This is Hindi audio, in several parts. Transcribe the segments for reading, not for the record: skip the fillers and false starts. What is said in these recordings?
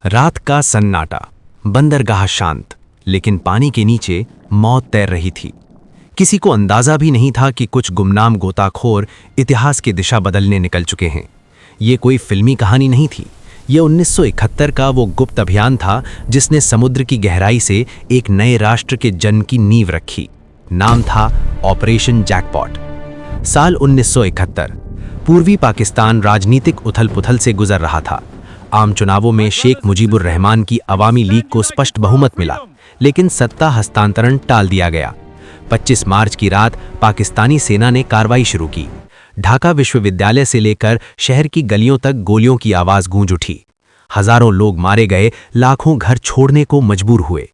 रात का सन्नाटा, बंदरगाह शांत, लेकिन पानी के नीचे मौत तैर रही थी। किसी को अंदाजा भी नहीं था कि कुछ गुमनाम गोताखोर इतिहास की दिशा बदलने निकल चुके हैं। ये कोई फिल्मी कहानी नहीं थी। ये 1971 का वो गुप्त अभियान था जिसने समुद्र की गहराई से एक नए राष्ट्र के जन्म की नींव रखी। नाम था ऑपरेशन जैकपॉट। साल 1971। पूर्वी पाकिस्तान राजनीतिक उथल-पुथल से गुजर रहा था। आम चुनावों में शेख मुजीबुर रहमान की अवामी लीग को स्पष्ट बहुमत मिला, लेकिन सत्ता हस्तांतरण टाल दिया गया। 25 मार्च की रात पाकिस्तानी सेना ने कार्रवाई शुरू की। ढाका विश्वविद्यालय से लेकर शहर की गलियों तक गोलियों की आवाज गूंज उठी। हजारों लोग मारे गए, लाखों घर छोड़ने को मजबूर हुए।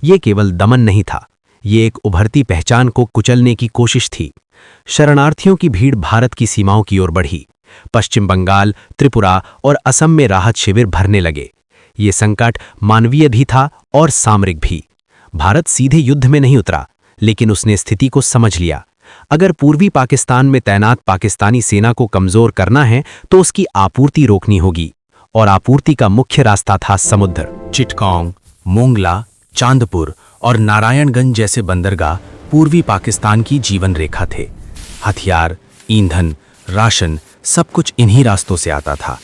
ये केवल दमन नहीं था, ये एक उभरती पहचान को कुचलने की कोशिश थी। शरणार्थियों की भीड़ भारत की सीमाओं की ओर बढ़ी। पश्चिम बंगाल, त्रिपुरा और असम में राहत शिविर भरने लगे। ये संकट मानवीय भी था और सामरिक भी। भारत सीधे युद्ध में नहीं उतरा, लेकिन उसने स्थिति को समझ लिया। अगर पूर्वी पाकिस्तान में तैनात पाकिस्तानी सेना को कमजोर करना है तो उसकी आपूर्ति रोकनी होगी, और आपूर्ति का मुख्य रास्ता था समुद्र। चिटगांव, मोंगला, चांदपुर और नारायणगंज जैसे बंदरगाह पूर्वी पाकिस्तान की जीवन रेखा थे। हथियार, ईंधन, राशन सब कुछ इन्हीं रास्तों से आता था।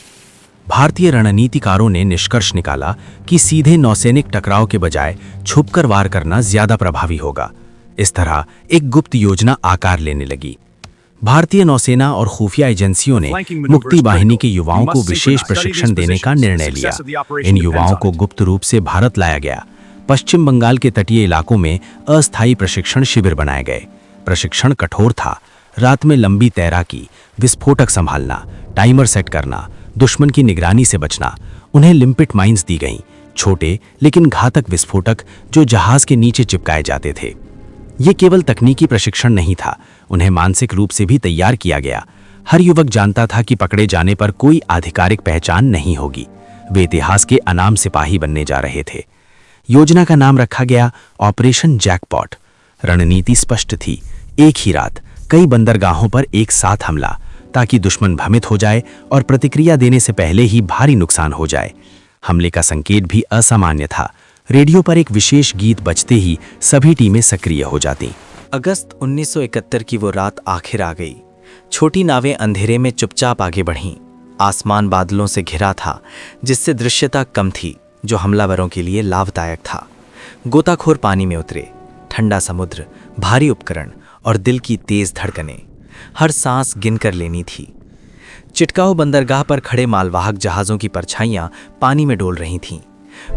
भारतीय रणनीतिकारों ने निष्कर्ष निकाला कि सीधे नौसैनिक टकराव के बजाय छुपकर वार करना ज्यादा प्रभावी होगा। इस तरह एक गुप्त योजना आकार लेने लगी। भारतीय नौसेना और खुफिया एजेंसियों ने मुक्ति वाहिनी के युवाओं को विशेष प्रशिक्षण देने का निर्णय लिया। इन युवाओं को गुप्त रूप से भारत लाया गया। पश्चिम बंगाल के तटीय इलाकों में अस्थायी प्रशिक्षण शिविर बनाए गए। प्रशिक्षण कठोर था। रात में लंबी तैराकी, विस्फोटक संभालना, टाइमर सेट करना, दुश्मन की निगरानी से बचना। उन्हें लिम्पिट माइंस दी गईं, छोटे लेकिन घातक विस्फोटक जो जहाज के नीचे चिपकाए जाते थे। ये केवल तकनीकी प्रशिक्षण नहीं था, उन्हें मानसिक रूप से भी तैयार किया गया। हर युवक जानता था कि पकड़े जाने पर कोई आधिकारिक पहचान नहीं होगी। वे इतिहास के अनाम सिपाही बनने जा रहे थे। योजना का नाम रखा गया ऑपरेशन जैकपॉट। रणनीति स्पष्ट थी, एक ही रात कई बंदरगाहों पर एक साथ हमला, ताकि दुश्मन भ्रमित हो जाए और प्रतिक्रिया देने से पहले ही भारी नुकसान हो जाए। हमले का संकेत भी असामान्य था। रेडियो पर एक विशेष गीत बजते ही सभी टीमें सक्रिय हो जाती। अगस्त 1971 की वो रात आखिर आ गई। छोटी नावें अंधेरे में चुपचाप आगे बढ़ीं। आसमान बादलों से घिरा था, जिससे दृश्यता कम थी, जो हमलावरों के लिए लाभदायक था। गोताखोर पानी में उतरे। ठंडा समुद्र, भारी उपकरण और दिल की तेज धड़कनें। हर सांस गिनकर लेनी थी। चिटगांव बंदरगाह पर खड़े मालवाहक जहाज़ों की परछाइयां पानी में डोल रही थीं।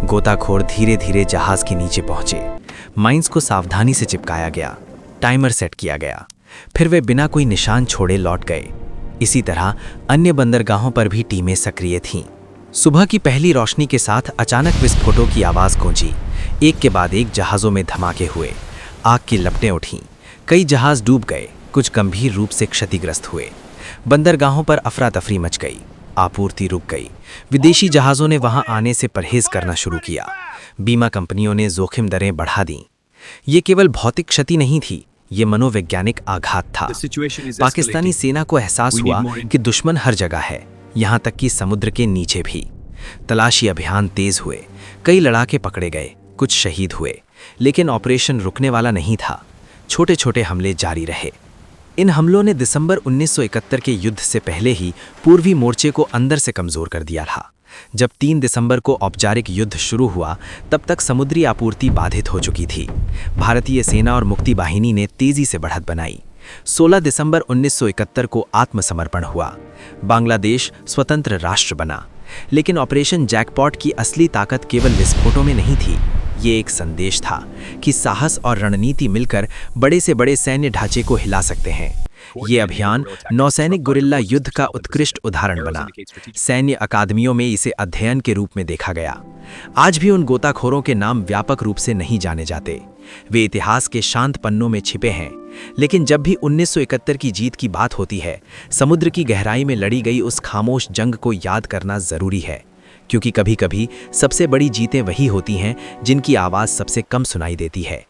गोताखोर धीरे धीरे जहाज के नीचे पहुंचे। माइंस को सावधानी से चिपकाया गया, टाइमर सेट किया गया। फिर वे बिना कोई निशान छोड़े लौट गए। इसी तरह अन्य बंदरगाहों पर भी टीमें सक्रिय थीं। सुबह की पहली रोशनी के साथ अचानक विस्फोटों की आवाज़ गूंजी। एक के बाद एक जहाज़ों में धमाके हुए। आग की लपटें उठीं। कई जहाज डूब गए, कुछ गंभीर रूप से क्षतिग्रस्त हुए। बंदरगाहों पर अफरा तफरी मच गई। आपूर्ति रुक गई। विदेशी जहाज़ों ने वहां आने से परहेज करना शुरू किया। बीमा कंपनियों ने जोखिम दरें बढ़ा दी। ये केवल भौतिक क्षति नहीं थी, ये मनोवैज्ञानिक आघात था। पाकिस्तानी सेना को एहसास हुआ कि दुश्मन हर जगह है, यहाँ तक कि समुद्र के नीचे भी। तलाशी अभियान तेज हुए। कई लड़ाके पकड़े गए, कुछ शहीद हुए, लेकिन ऑपरेशन रुकने वाला नहीं था। छोटे छोटे हमले जारी रहे। इन हमलों ने दिसंबर 1971 के युद्ध से पहले ही पूर्वी मोर्चे को अंदर से कमजोर कर दिया था। जब 3 दिसंबर को औपचारिक युद्ध शुरू हुआ, तब तक समुद्री आपूर्ति बाधित हो चुकी थी। भारतीय सेना और मुक्ति वाहिनी ने तेजी से बढ़त बनाई। 16 दिसंबर 1971 को आत्मसमर्पण हुआ। बांग्लादेश स्वतंत्र राष्ट्र बना। लेकिन ऑपरेशन जैकपॉट की असली ताकत केवल विस्फोटों में नहीं थी। ये एक संदेश था कि साहस और रणनीति मिलकर बड़े से बड़े सैन्य ढांचे को हिला सकते हैं। ये अभियान नौसैनिक गुरिल्ला युद्ध का उत्कृष्ट उदाहरण बना। सैन्य अकादमियों में इसे अध्ययन के रूप में देखा गया। आज भी उन गोताखोरों के नाम व्यापक रूप से नहीं जाने जाते। वे इतिहास के शांत पन्नों में छिपे हैं। लेकिन जब भी 1971 की जीत की बात होती है, समुद्र की गहराई में लड़ी गई उस खामोश जंग को याद करना जरूरी है, क्योंकि कभी कभी सबसे बड़ी जीतें वही होती हैं जिनकी आवाज़ सबसे कम सुनाई देती है।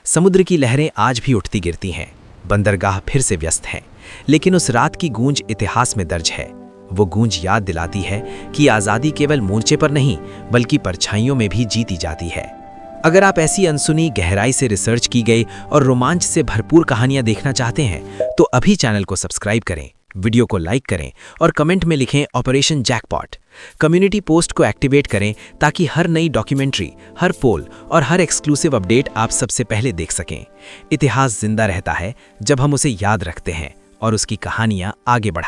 समुद्र की लहरें आज भी उठती गिरती हैं। बंदरगाह फिर से व्यस्त हैं, लेकिन उस रात की गूंज इतिहास में दर्ज है। वो गूंज याद दिलाती है कि आज़ादी केवल मोर्चे पर नहीं बल्कि परछाइयों में भी जीती जाती है। अगर आप ऐसी अनसुनी, गहराई से रिसर्च की गई और रोमांच से भरपूर कहानियां देखना चाहते हैं तो अभी चैनल को सब्सक्राइब करें, वीडियो को लाइक करें और कमेंट में लिखें ऑपरेशन जैकपॉट। कम्युनिटी पोस्ट को एक्टिवेट करें ताकि हर नई डॉक्यूमेंट्री, हर पोल और हर एक्सक्लूसिव अपडेट आप सबसे पहले देख सकें। इतिहास जिंदा रहता है जब हम उसे याद रखते हैं और उसकी कहानियां आगे बढ़ाते हैं।